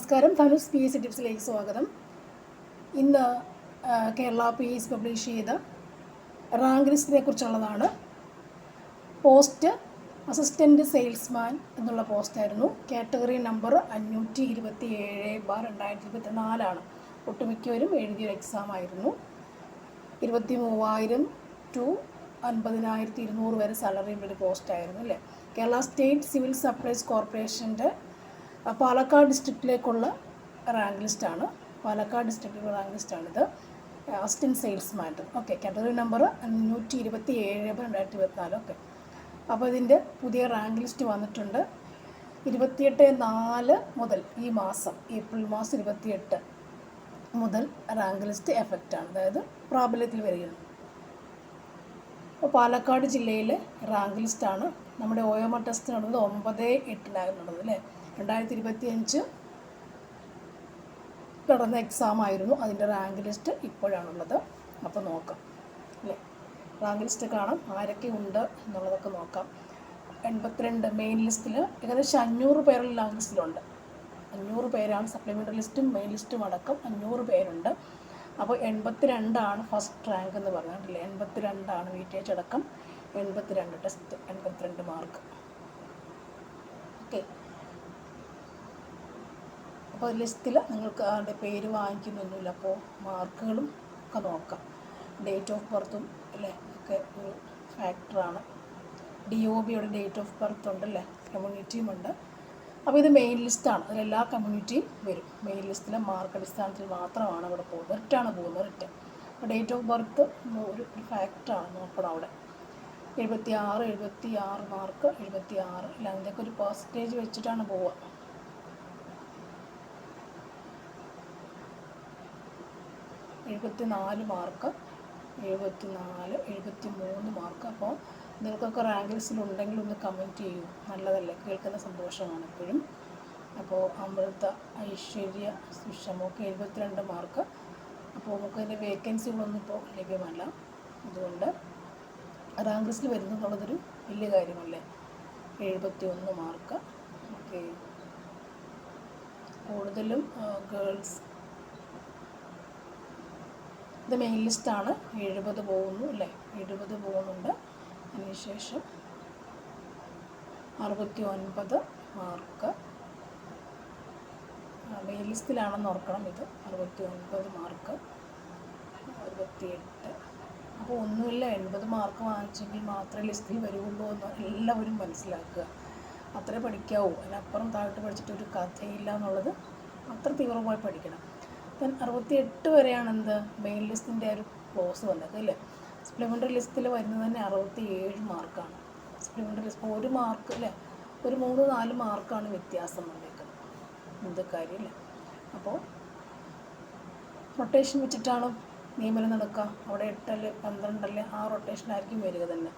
നമസ്കാരം. Dhanus P S C ടിപ്സിലേക്ക് സ്വാഗതം. ഇന്ന് കേരള പി എസ് പബ്ലിഷ് ചെയ്ത റാങ്ക് ലിസ്റ്റിനെ കുറിച്ചുള്ളതാണ്. പോസ്റ്റ് അസിസ്റ്റൻറ്റ് സെയിൽസ്മാൻ എന്നുള്ള പോസ്റ്റായിരുന്നു. കാറ്റഗറി നമ്പർ 527/2024 ഒട്ടുമിക്കവരും എഴുതിയൊരു എക്സാമായിരുന്നു. 23,000 to 50,200 വരെ സാലറിയുള്ളൊരു പോസ്റ്റായിരുന്നു അല്ലേ. കേരള സ്റ്റേറ്റ് സിവിൽ സപ്ലൈസ് കോർപ്പറേഷൻ്റെ പാലക്കാട് ഡിസ്ട്രിക്റ്റിലേക്കുള്ള റാങ്ക് ലിസ്റ്റാണ്. പാലക്കാട് ഡിസ്ട്രിക്റ്റിലുള്ള റാങ്ക് ലിസ്റ്റാണിത്. Assistant salesman. Okay, category number 527/2024. Okay, അപ്പോൾ ഇതിൻ്റെ പുതിയ റാങ്ക് ലിസ്റ്റ് വന്നിട്ടുണ്ട്. 28/4 മുതൽ ഈ മാസം ഏപ്രിൽ മാസം 28 മുതൽ റാങ്ക് ലിസ്റ്റ് എഫക്റ്റാണ്, അതായത് പ്രാബല്യത്തിൽ വരികയാണ്. അപ്പോൾ പാലക്കാട് ജില്ലയിലെ റാങ്ക് ലിസ്റ്റാണ്. നമ്മുടെ OMR ടെസ്റ്റ് നടന്നത് 9/8 നടന്നത് അല്ലേ. 2025 നടന്ന എക്സാമായിരുന്നു. അതിൻ്റെ റാങ്ക് ലിസ്റ്റ് ഇപ്പോഴാണുള്ളത്. അപ്പോൾ നോക്കാം അല്ലേ, റാങ്ക് ലിസ്റ്റ് കാണാം, ആരൊക്കെ ഉണ്ട് എന്നുള്ളതൊക്കെ നോക്കാം. 82 മെയിൻ ലിസ്റ്റിൽ ഏകദേശം 500 പേരുള്ള റാങ്ക് ലിസ്റ്റിലുണ്ട്. 500 പേരാണ് സപ്ലിമെൻ്ററി ലിസ്റ്റും മെയിൻ ലിസ്റ്റും അടക്കം 500 പേരുണ്ട്. അപ്പോൾ 82 ഫസ്റ്റ് റാങ്ക് എന്ന് പറഞ്ഞിട്ടില്ലേ. 82 വെയിറ്റേജ് അടക്കം 82 ടെസ്റ്റ് 82 മാർക്ക്. ഓക്കെ, അപ്പോൾ ലിസ്റ്റിൽ നിങ്ങൾക്ക് ആരുടെ പേര് വാങ്ങിക്കുന്നൊന്നുമില്ല. അപ്പോൾ മാർക്കുകളും ഒക്കെ നോക്കാം. ഡേറ്റ് ഓഫ് ബർത്തും അല്ലേ ഒക്കെ ഒരു ഫാക്ടറാണ്. DOBയുടെ ഡേറ്റ് ഓഫ് ബർത്ത് ഉണ്ടല്ലേ, കമ്മ്യൂണിറ്റിയും ഉണ്ട്. അപ്പോൾ ഇത് മെയിൻ ലിസ്റ്റാണ്, അതിലെല്ലാ കമ്മ്യൂണിറ്റിയും വരും. മെയിൻ ലിസ്റ്റിലെ മാർക്ക് അടിസ്ഥാനത്തിൽ മാത്രമാണ് അവിടെ പോകുന്നത്. റിട്ടാണ് പോകുന്നത്, റിട്ട്. അപ്പോൾ ഡേറ്റ് ഓഫ് ബർത്ത് ഒരു ഫാക്ടറാണ്, നോക്കണം അവിടെ. 76 മാർക്ക്, 76 അല്ല, അതിൻ്റെയൊക്കെ ഒരു പെർസെൻറ്റേജ് വെച്ചിട്ടാണ് പോവുക. 74 മാർക്ക്, 74, 73 മാർക്ക്. അപ്പോൾ നിങ്ങൾക്കൊക്കെ റാങ്ക് ലിസ്റ്റിലുണ്ടെങ്കിൽ ഒന്ന് കമൻറ്റ് ചെയ്യൂ, നല്ലതല്ലേ, കേൾക്കുന്ന സന്തോഷമാണ് എപ്പോഴും. അപ്പോൾ അമൃത, ഐശ്വര്യ, സുഷമൊക്കെ 72 മാർക്ക്. അപ്പോൾ നമുക്ക് അതിൻ്റെ വേക്കൻസികളൊന്നും ഇപ്പോൾ ലഭ്യമല്ല. അതുകൊണ്ട് റാങ്ക് ലിസ്റ്റിൽ വരുന്നു എന്നുള്ളതൊരു വലിയ കാര്യമല്ലേ. 71 മാർക്ക്. ഓക്കെ, കൂടുതലും ഗേൾസ്. ഇത് മെയിൻ ലിസ്റ്റാണ്. 70 പോകുന്നു അല്ലേ, 70 പോകുന്നുണ്ട്. അതിനുശേഷം 69 മാർക്ക്. മെയിൻ ലിസ്റ്റിലാണെന്ന് ഓർക്കണം. ഇത് 69 മാർക്ക്, 68. അപ്പോൾ ഒന്നുമില്ല, 80 മാർക്ക് വാങ്ങിച്ചെങ്കിൽ മാത്രമേ ലിസ്റ്റിൽ വരുള്ളൂ എന്ന് എല്ലാവരും മനസ്സിലാക്കുക. അത്രേ പഠിക്കാവൂ, അതിനപ്പുറം താഴോട്ട് പഠിച്ചിട്ടൊരു കഥയില്ല എന്നുള്ളത് അത്ര തീവ്രമായി പഠിക്കണം. 68 വരെയാണ് എന്ത് മെയിൻ ലിസ്റ്റിൻ്റെ ഒരു ക്ലോസ് വന്നത് അല്ലേ. സപ്ലിമെൻ്ററി ലിസ്റ്റിൽ വരുന്നത് തന്നെ 67 മാർക്കാണ്. സപ്ലിമെൻ്ററി ലിസ്റ്റ് ഒരു മാർക്ക് അല്ലേ, ഒരു 3-4 മാർക്കാണ് വ്യത്യാസം വന്നേക്കുന്നത്. എന്ത് കാര്യമില്ല. അപ്പോൾ റൊട്ടേഷൻ വെച്ചിട്ടാണ് നിയമനം നടക്കുക. അവിടെ 8 12 ആ റൊട്ടേഷനായിരിക്കും വരിക തന്നെ.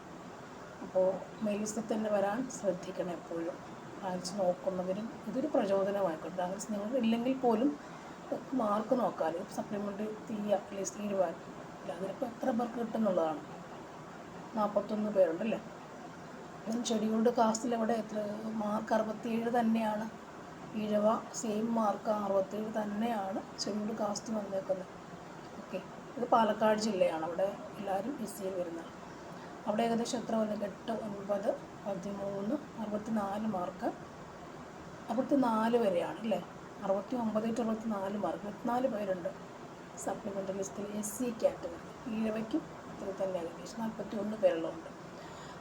അപ്പോൾ മെയിൻ ലിസ്റ്റിൽ തന്നെ വരാൻ ശ്രദ്ധിക്കണം എപ്പോഴും. റാങ്ക്സ് നോക്കുന്നവരും ഇതൊരു പ്രചോദനമായിക്കോട്ടെ. റാങ്ക്സ് നിങ്ങൾക്ക് ഇല്ലെങ്കിൽ പോലും മാർക്ക് നോക്കാമല്ലോ. സപ്ലിമെൻ്ററി തീരുവാൻ ഇല്ല, അതിലിപ്പോൾ എത്ര പേർക്ക് കിട്ടുന്നുള്ളതാണ്. 41 പേരുണ്ടല്ലേ. ഷെഡ്യൂൾഡ് കാസ്റ്റിൽ അവിടെ എത്ര മാർക്ക് 67 തന്നെയാണ്. ഈഴവ സെയിം മാർക്ക് 67 തന്നെയാണ് ഷെഡ്യൂൾഡ് കാസ്റ്റ് വന്നേക്കുന്നത്. ഓക്കെ, ഇത് പാലക്കാട് ജില്ലയാണ്. അവിടെ എല്ലാവരും SC വരുന്നത്. അവിടെ ഏകദേശം എത്ര വന്നു? 8, 9, 13, 64 മാർക്ക്. 64 വരെയാണ് അല്ലേ. 69-64 മാർക്ക്. 24 പേരുണ്ട് സപ്ലിമെൻ്ററി ലിസ്റ്റിൽ SC കാറ്റഗറി. ഈഴവയ്ക്കും അത്ര തന്നെ ഏകദേശം 41 പേരുള്ളതുണ്ട്.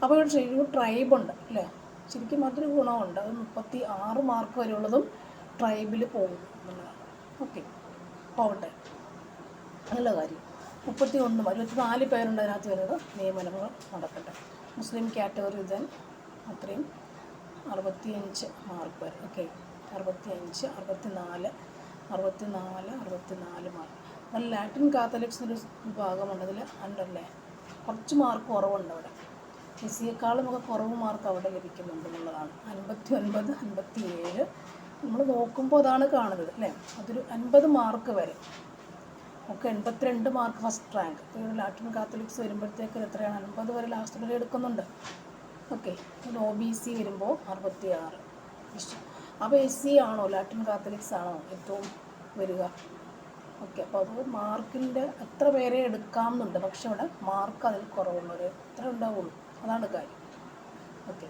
അപ്പോൾ ഇവിടെ ശരിക്കും ട്രൈബുണ്ട് അല്ലേ. ശരിക്കും അതൊരു ഗുണമുണ്ട്. അത് 36 മാർക്ക് വരെയുള്ളതും ട്രൈബിൽ പോകും എന്നുള്ളതാണ്. ഓക്കെ, പോകട്ടെ, നല്ല കാര്യം. 24 പേരുണ്ട് അതിനകത്ത് വരുന്നത്. നിയമനങ്ങൾ നടക്കട്ടെ. മുസ്ലിം കാറ്റഗറി ദെൻ അത്രയും 65 മാർക്ക് വരെ. Okay, 65, 64 mark. നല്ല ലാറ്റിൻ കാത്തലിക്സിനൊരു വിഭാഗമുണ്ട്, അതിൽ ഉണ്ടല്ലേ. കുറച്ച് മാർക്ക് കുറവുണ്ട് അവിടെ. SCയെക്കാളും ഒക്കെ കുറവ് മാർക്ക് അവിടെ ലഭിക്കുന്നുണ്ട് എന്നുള്ളതാണ്. 59, 57 നമ്മൾ നോക്കുമ്പോൾ അതാണ് കാണുന്നത് അല്ലേ. അതൊരു 50 മാർക്ക് വരെ. ഒക്കെ 82 മാർക്ക് ഫസ്റ്റ് റാങ്ക്. ഇപ്പോൾ ലാറ്റിൻ കാത്തലിക്സ് വരുമ്പോഴത്തേക്ക് എത്രയാണ്? 50 വരെ ലാസ്റ്റ് വരെ എടുക്കുന്നുണ്ട്. ഓക്കെ, OBC വരുമ്പോൾ 66. അപ്പോൾ SC ആണോ ലാറ്റിൻ കാത്തലിക്സ് ആണോ ഏറ്റവും വരിക? ഓക്കെ, അപ്പോൾ അത് മാർക്കിൻ്റെ എത്ര പേരെ എടുക്കാമെന്നുണ്ട്, പക്ഷെ അവിടെ മാർക്ക് അതിൽ കുറവുള്ളവർ എത്ര ഉണ്ടാവുള്ളൂ, അതാണ് കാര്യം. ഓക്കെ,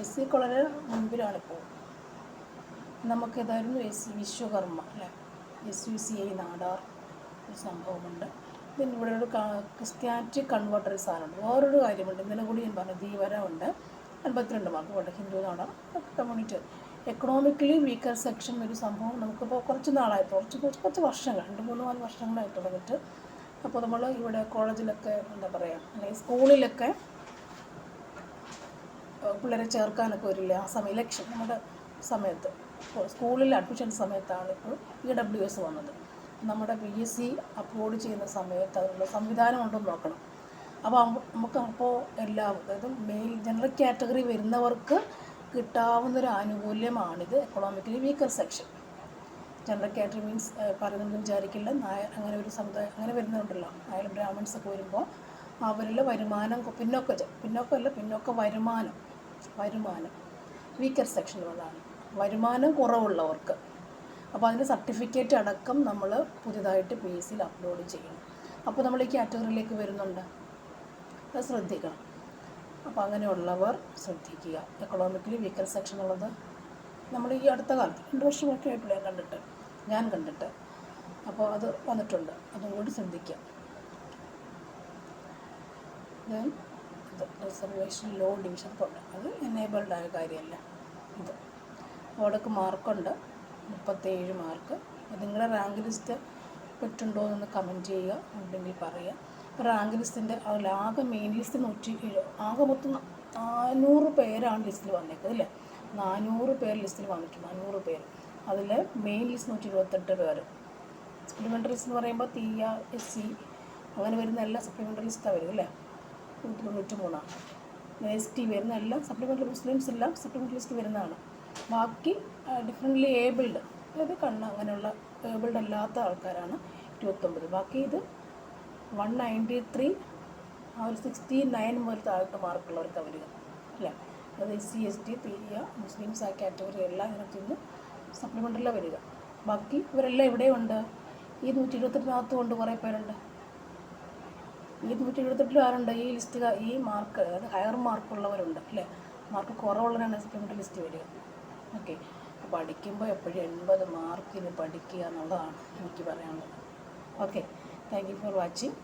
SC വളരെ മുൻപിലാണിപ്പോൾ. നമുക്കിതായിരുന്നു SC വിശ്വകർമ്മ അല്ലേ, SUCI നാടാർ ഒരു സംഭവമുണ്ട്. പിന്നെ ഇവിടെ ഒരു ക്രിസ്ത്യാനിറ്റി കൺവേർട്ടർ സാധനമുണ്ട്. വേറൊരു കാര്യമുണ്ട്, ഇന്നലെ കൂടി ഞാൻ പറഞ്ഞു, ധീവര ഉണ്ട് 52 മാർക്ക് കൊണ്ട് Hindu Nadar community. Economically weaker section ഒരു സംഭവം നമുക്കിപ്പോൾ കുറച്ച് നാളായി, കുറച്ച് വർഷങ്ങൾ 2-3-4 വർഷങ്ങളായി തുടങ്ങിയിട്ട്. അപ്പോൾ നമ്മൾ ഇവിടെ കോളേജിലൊക്കെ എന്താ പറയുക, അല്ലെങ്കിൽ സ്കൂളിലൊക്കെ പിള്ളേരെ ചേർക്കാനൊക്കെ വരില്ല ആ സമയം, ഇലക്ഷൻ നമ്മുടെ സമയത്ത് സ്കൂളിൽ അഡ്മിഷൻ സമയത്താണ് ഇപ്പോൾ EWS വന്നത്. നമ്മുടെ PSC അപ്ലോഡ് ചെയ്യുന്ന സമയത്ത് അതിനുള്ള സംവിധാനം ഉണ്ടെന്ന് നോക്കണം. അപ്പോൾ നമുക്കപ്പോൾ അതായത് മെയിൽ ജനറൽ കാറ്റഗറി വരുന്നവർക്ക് കിട്ടാവുന്നൊരു ആനുകൂല്യമാണിത് economically weaker section. General category means പറയുന്നത് വിചാരിക്കില്ല, അങ്ങനെ ഒരു സമുദായം അങ്ങനെ വരുന്നുണ്ടല്ലോ, നായർ ബ്രാഹ്മിൺസ് ഒക്കെ വരുമ്പോൾ അവരിൽ വരുമാനം പിന്നോക്ക വരുമാനം വീക്കർ സെക്ഷനുകളാണ്, വരുമാനം കുറവുള്ളവർക്ക്. അപ്പോൾ അതിൻ്റെ സർട്ടിഫിക്കറ്റ് അടക്കം നമ്മൾ പുതിയതായിട്ട് PSCയിൽ അപ്ലോഡ് ചെയ്യണം. അപ്പോൾ നമ്മൾ ഈ കാറ്റഗറിയിലേക്ക് വരുന്നുണ്ട്, അത് ശ്രദ്ധിക്കണം. അപ്പോൾ അങ്ങനെയുള്ളവർ ശ്രദ്ധിക്കുക. എക്കണോമിക്കലി വീക്കർ സെക്ഷൻ ഉള്ളത് നമ്മൾ ഈ അടുത്ത കാലത്ത് 2 വർഷമൊക്കെ ആയിട്ടുള്ള ഞാൻ കണ്ടിട്ട് അപ്പോൾ അത് വന്നിട്ടുണ്ട്, അതും കൂടി ശ്രദ്ധിക്കുക. ദെൻ റിസർവേഷൻ ലോ ഡിവിഷൻ അത് എനേബിൾഡ് ആയ കാര്യമല്ല. ഇത് അവിടേക്ക് മാർക്കുണ്ട് 37 മാർക്ക്. നിങ്ങളുടെ റാങ്ക് ലിസ്റ്റ് പറ്റുണ്ടോ എന്ന് കമൻറ്റ് ചെയ്യുക, ഉണ്ടെങ്കിൽ പറയുക. റാങ്ക് ലിസ്റ്റിൻ്റെ ആകെ മെയിൻ ലിസ്റ്റ് 107, ആകെ മൊത്തം 400 പേരാണ് ലിസ്റ്റിൽ വന്നേക്കുന്നത് അല്ലേ. 400 പേര് ലിസ്റ്റിൽ വന്നിട്ടുണ്ട്, 400 പേര്. അതിൽ മെയിൻ ലിസ്റ്റ് 128 പേര്. സപ്ലിമെൻ്ററി ലിസ്റ്റ് എന്ന് പറയുമ്പോൾ തീയ SC അങ്ങനെ വരുന്ന എല്ലാ സപ്ലിമെൻ്ററി ലിസ്റ്റാണ് വരും അല്ലേ, 193. ST വരുന്ന എല്ലാം സപ്ലിമെൻ്ററി, മുസ്ലിംസ് എല്ലാം സപ്ലിമെൻ്ററി ലിസ്റ്റ് വരുന്നതാണ്. ബാക്കി ഡിഫറെൻ്റ്ലി ഏബിൾഡ്, അതായത് അങ്ങനെയുള്ള ഏബിൾഡ് അല്ലാത്ത ആൾക്കാരാണ് 29. ബാക്കി ഇത് 193 ആ ഒരു 69 മുതൽ താഴത്തെ മാർക്കുള്ളവർക്ക് വരിക അല്ലേ. അത് SC ST തീയ മുസ്ലിംസ് ആ കാറ്റഗറി എല്ലാം ഇതിനകത്ത് നിന്ന് സപ്ലിമെൻ്ററിലാണ് വരിക. ബാക്കി ഇവരെല്ലാം എവിടെയുണ്ട്, ഈ 128 കൊണ്ട് കുറേ പേരുണ്ട്. ഈ 128 ആരുണ്ട്, ഈ ലിസ്റ്റ് ഈ മാർക്ക് അതായത് ഹയർ മാർക്കുള്ളവരുണ്ട് അല്ലേ. മാർക്ക് കുറവുള്ളവരാണ് സപ്ലിമെൻ്ററി ലിസ്റ്റ് വരിക. ഓക്കെ, അപ്പോൾ പഠിക്കുമ്പോൾ എപ്പോഴും 80 മാർക്കിന് പഠിക്കുക എന്നുള്ളതാണ് എനിക്ക് പറയാനുള്ളത്. Okay, thank you for watching.